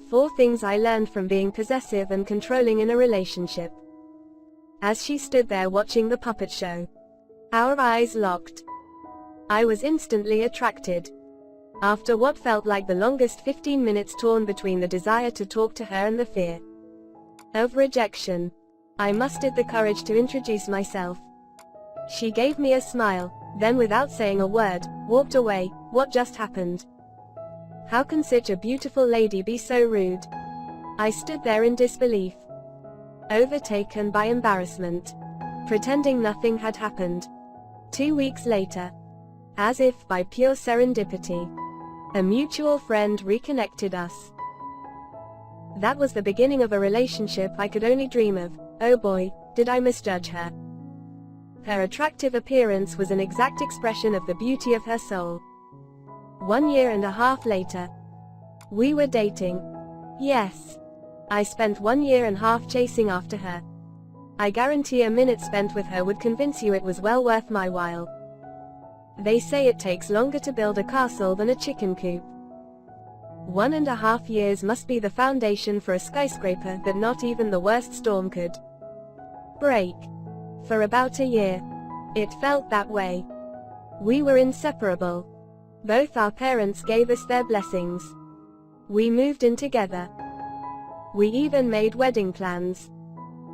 4 Things I Learned from Being Possessive and Controlling in a Relationship. As she stood there watching the puppet show, our eyes locked. I was instantly attracted. After what felt like the longest 15 minutes torn between the desire to talk to her and the fear of rejection, I mustered the courage to introduce myself. She gave me a smile, then without saying a word, walked away. What just happened? How can such a beautiful lady be so rude? I stood there in disbelief, overtaken by embarrassment, pretending nothing had happened. 2 weeks later, as if by pure serendipity, a mutual friend reconnected us. That was the beginning of a relationship I could only dream of. Oh boy, did I misjudge her. Her attractive appearance was an exact expression of the beauty of her soul. 1 year and a half later, we were dating. Yes, I spent 1 year and a half chasing after her. I guarantee a minute spent with her would convince you it was well worth my while. They say it takes longer to build a castle than a chicken coop. 1.5 years must be the foundation for a skyscraper that not even the worst storm could break. For about a year, it felt that way. We were inseparable. Both our parents gave us their blessings. We moved in together. We even made wedding plans.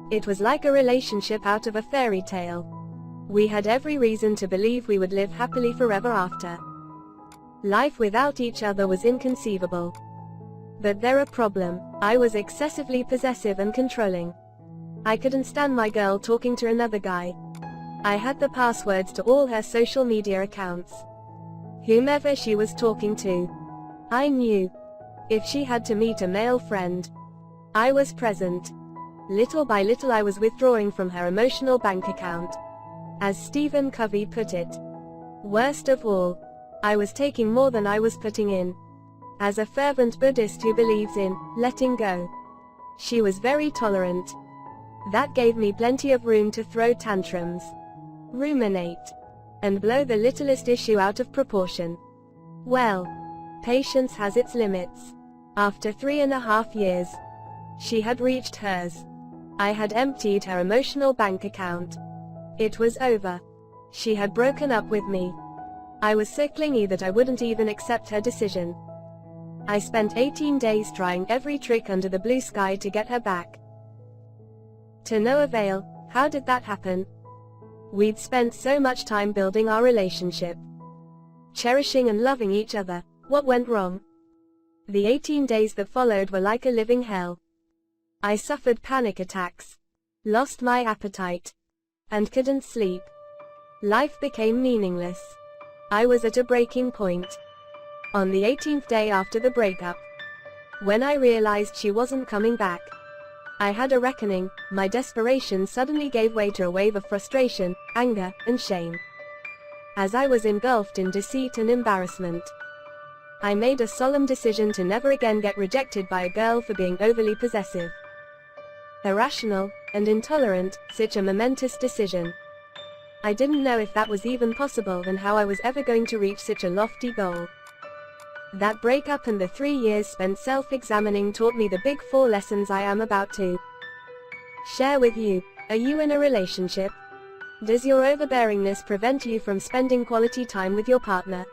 It was like a relationship out of a fairy tale. We had every reason to believe we would live happily forever after. Life without each other was inconceivable. But there was a problem. I was excessively possessive and controlling. I couldn't stand my girl talking to another guy. I had the passwords to all her social media accounts. Whomever she was talking to, I knew. If she had to meet a male friend, I was present. Little by little I was withdrawing from her emotional bank account. As Stephen Covey put it, worst of all, I was taking more than I was putting in. As a fervent Buddhist who believes in letting go, she was very tolerant. That gave me plenty of room to throw tantrums, ruminate, and blow the littlest issue out of proportion. Well, patience has its limits. After 3.5 years, she had reached hers. I had emptied her emotional bank account. It was over. She had broken up with me. I was so clingy that I wouldn't even accept her decision. I spent 18 days trying every trick under the blue sky to get her back. To no avail. How did that happen? We'd spent so much time building our relationship, cherishing and loving each other. What went wrong? The 18 days that followed were like a living hell. I suffered panic attacks, lost my appetite, and couldn't sleep. Life became meaningless. I was at a breaking point. On the 18th day after the breakup, when I realized she wasn't coming back, I had a reckoning. My desperation suddenly gave way to a wave of frustration, anger, and shame. As I was engulfed in deceit and embarrassment, I made a solemn decision to never again get rejected by a girl for being overly possessive, irrational, and intolerant. Such a momentous decision. I didn't know if that was even possible and how I was ever going to reach such a lofty goal. That breakup and the 3 years spent self-examining taught me the big 4 lessons I am about to share with you. Are you in a relationship? Does your overbearingness prevent you from spending quality time with your partner?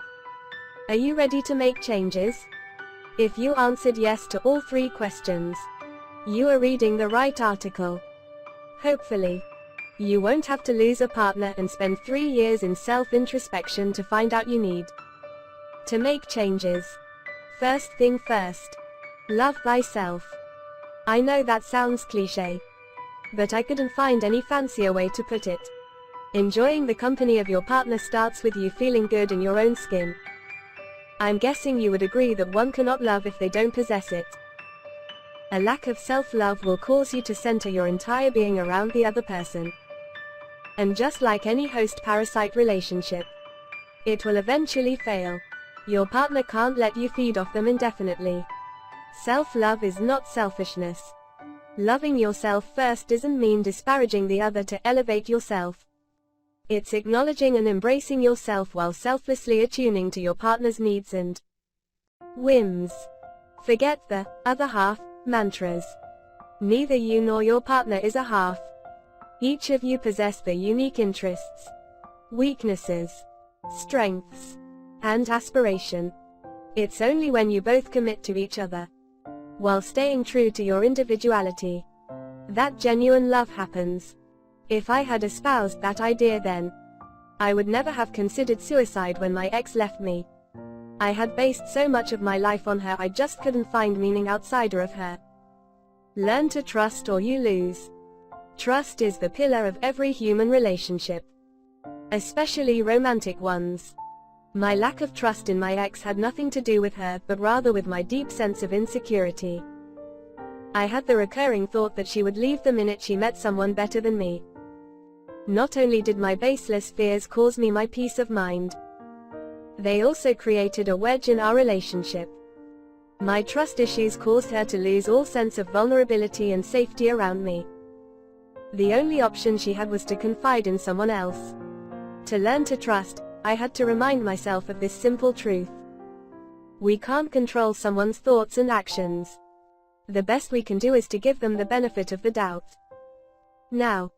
Are you ready to make changes? If you answered yes to all 3 questions, you are reading the right article. Hopefully, you won't have to lose a partner and spend 3 years in self-introspection to find out you need to make changes. First thing first, love thyself. I know that sounds cliché, but I couldn't find any fancier way to put it. Enjoying the company of your partner starts with you feeling good in your own skin. I'm guessing you would agree that one cannot love if they don't possess it. A lack of self-love will cause you to center your entire being around the other person. And just like any host-parasite relationship, it will eventually fail. Your partner can't let you feed off them indefinitely. Self-love is not selfishness. Loving yourself first doesn't mean disparaging the other to elevate yourself. It's acknowledging and embracing yourself while selflessly attuning to your partner's needs and whims. Forget the other half mantras. Neither you nor your partner is a half. Each of you possess the unique interests, weaknesses, strengths, and aspiration. It's only when you both commit to each other, while staying true to your individuality, that genuine love happens. If I had espoused that idea then, I would never have considered suicide when my ex left me. I had based so much of my life on her I just couldn't find meaning outside of her. Learn to trust or you lose. Trust is the pillar of every human relationship, especially romantic ones. My lack of trust in my ex had nothing to do with her but rather with my deep sense of insecurity. I had the recurring thought that she would leave the minute she met someone better than me. Not only did my baseless fears cause me my peace of mind, they also created a wedge in our relationship. My trust issues caused her to lose all sense of vulnerability and safety around me. The only option she had was to confide in someone else. To learn to trust, I had to remind myself of this simple truth. We can't control someone's thoughts and actions. The best we can do is to give them the benefit of the doubt. Now,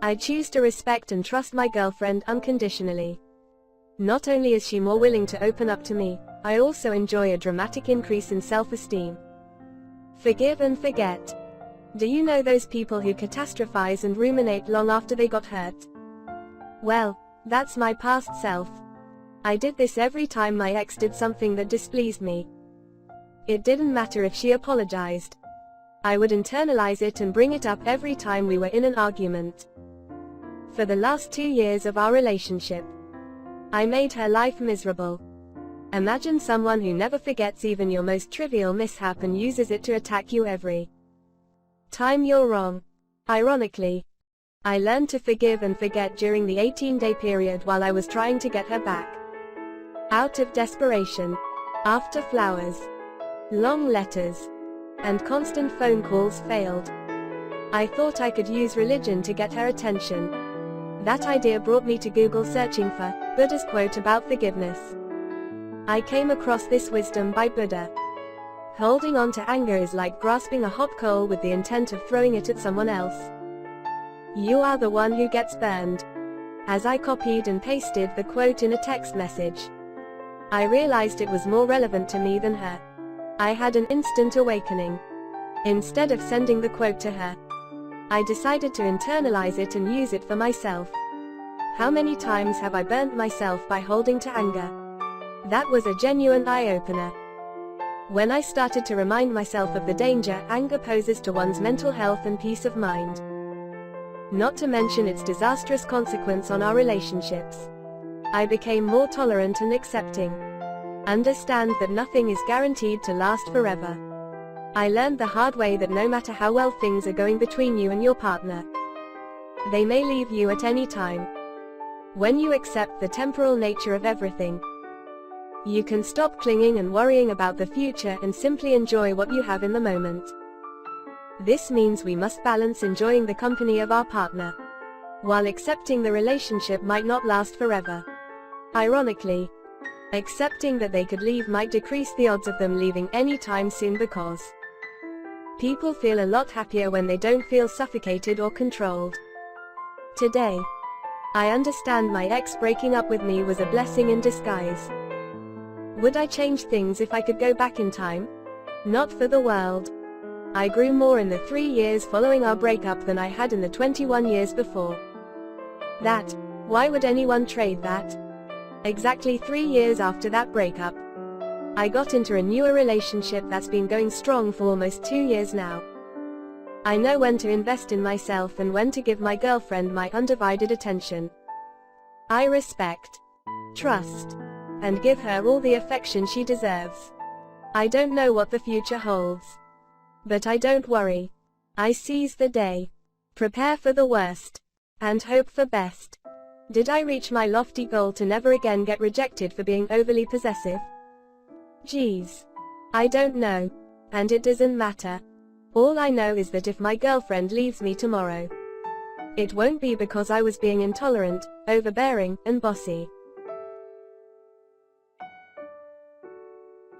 I choose to respect and trust my girlfriend unconditionally. Not only is she more willing to open up to me, I also enjoy a dramatic increase in self-esteem. Forgive and forget. Do you know those people who catastrophize and ruminate long after they got hurt? Well, that's my past self. I did this every time my ex did something that displeased me. It didn't matter if she apologized. I would internalize it and bring it up every time we were in an argument. For the last 2 years of our relationship, I made her life miserable. Imagine someone who never forgets even your most trivial mishap and uses it to attack you every time you're wrong. Ironically, I learned to forgive and forget during the 18-day period while I was trying to get her back. Out of desperation, after flowers, long letters, and constant phone calls failed, I thought I could use religion to get her attention. That idea brought me to Google searching for Buddha's quote about forgiveness. I came across this wisdom by Buddha. Holding on to anger is like grasping a hot coal with the intent of throwing it at someone else. You are the one who gets burned. As I copied and pasted the quote in a text message, I realized it was more relevant to me than her. I had an instant awakening. Instead of sending the quote to her, I decided to internalize it and use it for myself. How many times have I burnt myself by holding to anger? That was a genuine eye-opener. When I started to remind myself of the danger anger poses to one's mental health and peace of mind, not to mention its disastrous consequence on our relationships, I became more tolerant and accepting. Understand that nothing is guaranteed to last forever. I learned the hard way that no matter how well things are going between you and your partner, they may leave you at any time. When you accept the temporal nature of everything, you can stop clinging and worrying about the future and simply enjoy what you have in the moment. This means we must balance enjoying the company of our partner, while accepting the relationship might not last forever. Ironically, accepting that they could leave might decrease the odds of them leaving any time soon because people feel a lot happier when they don't feel suffocated or controlled. Today, I understand my ex breaking up with me was a blessing in disguise. Would I change things if I could go back in time? Not for the world. I grew more in the 3 years following our breakup than I had in the 21 years before. Why would anyone trade that? Exactly 3 years after that breakup, I got into a newer relationship that's been going strong for almost 2 years now. I know when to invest in myself and when to give my girlfriend my undivided attention. I respect, trust, and give her all the affection she deserves. I don't know what the future holds, but I don't worry. I seize the day, prepare for the worst, and hope for best. Did I reach my lofty goal to never again get rejected for being overly possessive? Geez, I don't know, and it doesn't matter. All I know is that if my girlfriend leaves me tomorrow, it won't be because I was being intolerant, overbearing, and bossy.